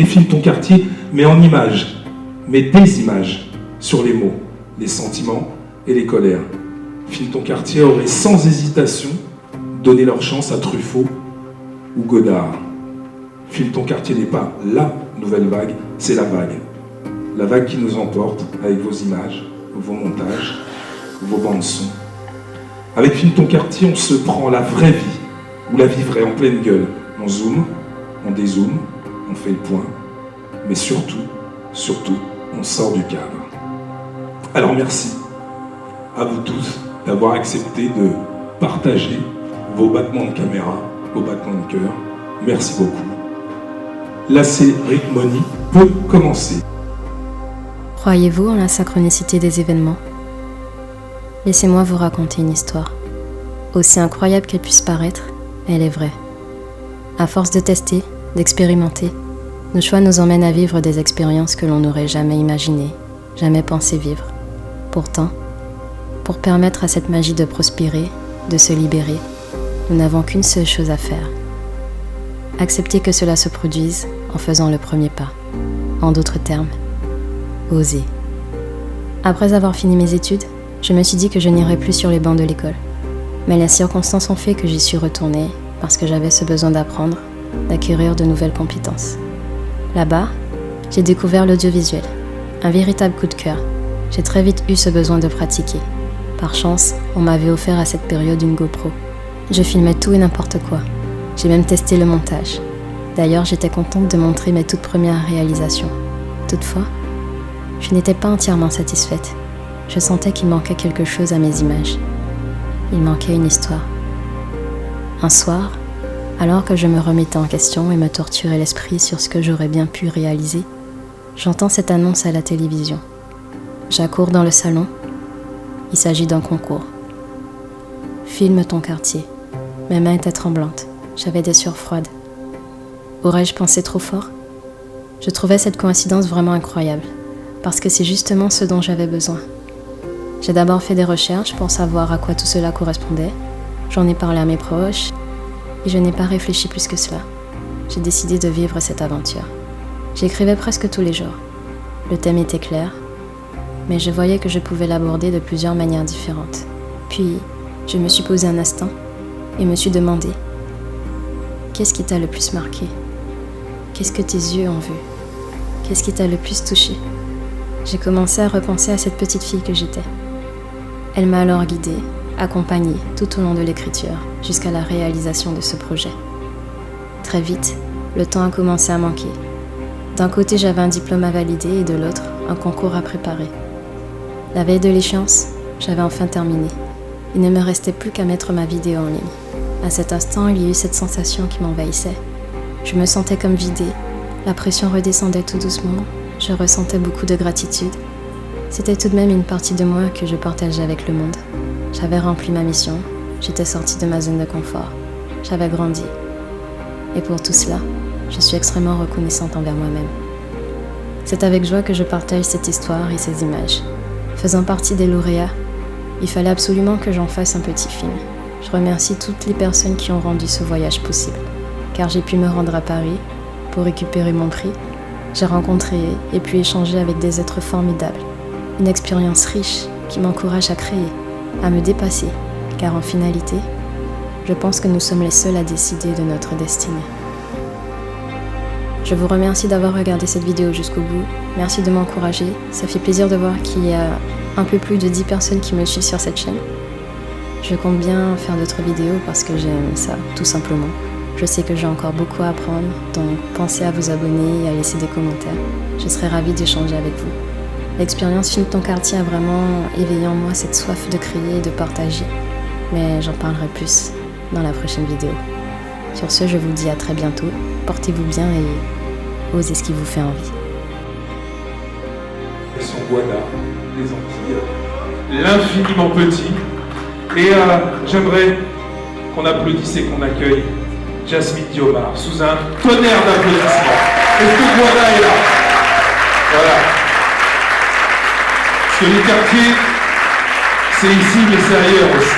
Et Filme ton quartier met en images, met des images sur les mots, les sentiments et les colères. Filme ton quartier aurait sans hésitation donné leur chance à Truffaut ou Godard. Filme ton quartier n'est pas la nouvelle vague, c'est la vague. La vague qui nous emporte avec vos images, vos montages, vos bandes-sons. Avec Filme ton quartier, on se prend la vraie vie, ou la vie vraie en pleine gueule. On zoome, on dézoome, on fait le point, mais surtout, on sort du cadre. Alors merci à vous tous d'avoir accepté de partager vos battements de caméra, vos battements de cœur. Merci beaucoup. La cérémonie peut commencer. Croyez-vous en la synchronicité des événements ? Laissez-moi vous raconter une histoire. Aussi incroyable qu'elle puisse paraître, elle est vraie. À force de tester, d'expérimenter, nos choix nous emmènent à vivre des expériences que l'on n'aurait jamais imaginées, jamais pensé vivre. Pourtant, pour permettre à cette magie de prospérer, de se libérer, nous n'avons qu'une seule chose à faire. Accepter que cela se produise en faisant le premier pas. En d'autres termes, oser. Après avoir fini mes études, je me suis dit que je n'irais plus sur les bancs de l'école. Mais les circonstances ont fait que j'y suis retournée parce que j'avais ce besoin d'apprendre, d'acquérir de nouvelles compétences. Là-bas, j'ai découvert l'audiovisuel, un véritable coup de cœur. J'ai très vite eu ce besoin de pratiquer. Par chance, on m'avait offert à cette période une GoPro. Je filmais tout et n'importe quoi. J'ai même testé le montage. D'ailleurs, j'étais contente de montrer mes toutes premières réalisations. Toutefois, je n'étais pas entièrement satisfaite. Je sentais qu'il manquait quelque chose à mes images. Il manquait une histoire. Un soir, alors que je me remettais en question et me torturais l'esprit sur ce que j'aurais bien pu réaliser, j'entends cette annonce à la télévision. J'accours dans le salon. Il s'agit d'un concours. Filme ton quartier. Mes mains étaient tremblantes. J'avais des sueurs froides. Aurais-je pensé trop fort ? Je trouvais cette coïncidence vraiment incroyable, parce que c'est justement ce dont j'avais besoin. J'ai d'abord fait des recherches pour savoir à quoi tout cela correspondait. J'en ai parlé à mes proches, et je n'ai pas réfléchi plus que cela. J'ai décidé de vivre cette aventure. J'écrivais presque tous les jours. Le thème était clair, mais je voyais que je pouvais l'aborder de plusieurs manières différentes. Puis, je me suis posé un instant et me suis demandé, qu'est-ce qui t'a le plus marqué ? Qu'est-ce que tes yeux ont vu ? Qu'est-ce qui t'a le plus touché ? J'ai commencé à repenser à cette petite fille que j'étais. Elle m'a alors guidée, accompagnée tout au long de l'écriture, jusqu'à la réalisation de ce projet. Très vite, le temps a commencé à manquer. D'un côté, j'avais un diplôme à valider et de l'autre, un concours à préparer. La veille de l'échéance, j'avais enfin terminé. Il ne me restait plus qu'à mettre ma vidéo en ligne. À cet instant, il y a eu cette sensation qui m'envahissait. Je me sentais comme vidée, la pression redescendait tout doucement, je ressentais beaucoup de gratitude. C'était tout de même une partie de moi que je partageais avec le monde. J'avais rempli ma mission, j'étais sortie de ma zone de confort, j'avais grandi. Et pour tout cela, je suis extrêmement reconnaissante envers moi-même. C'est avec joie que je partage cette histoire et ces images. Faisant partie des lauréats, il fallait absolument que j'en fasse un petit film. Je remercie toutes les personnes qui ont rendu ce voyage possible, car j'ai pu me rendre à Paris pour récupérer mon prix. J'ai rencontré et pu échanger avec des êtres formidables. Une expérience riche qui m'encourage à créer, à me dépasser, car en finalité, je pense que nous sommes les seuls à décider de notre destinée. Je vous remercie d'avoir regardé cette vidéo jusqu'au bout. Merci de m'encourager. Ça fait plaisir de voir qu'il y a un peu plus de 10 personnes qui me suivent sur cette chaîne. Je compte bien faire d'autres vidéos parce que j'aime ça, tout simplement. Je sais que j'ai encore beaucoup à apprendre, donc pensez à vous abonner et à laisser des commentaires. Je serai ravie d'échanger avec vous. L'expérience Filme ton quartier a vraiment éveillé en moi cette soif de créer et de partager. Mais j'en parlerai plus dans la prochaine vidéo. Sur ce, je vous dis à très bientôt. Portez-vous bien et osez ce qui vous fait envie. Son Guada, les Antilles, l'infiniment petit. Et j'aimerais qu'on applaudisse et qu'on accueille Jasmine Diomar sous un tonnerre d'applaudissements. Est-ce que Guada est là ? Voilà. Parce que le quartier, c'est ici, mais c'est ailleurs aussi.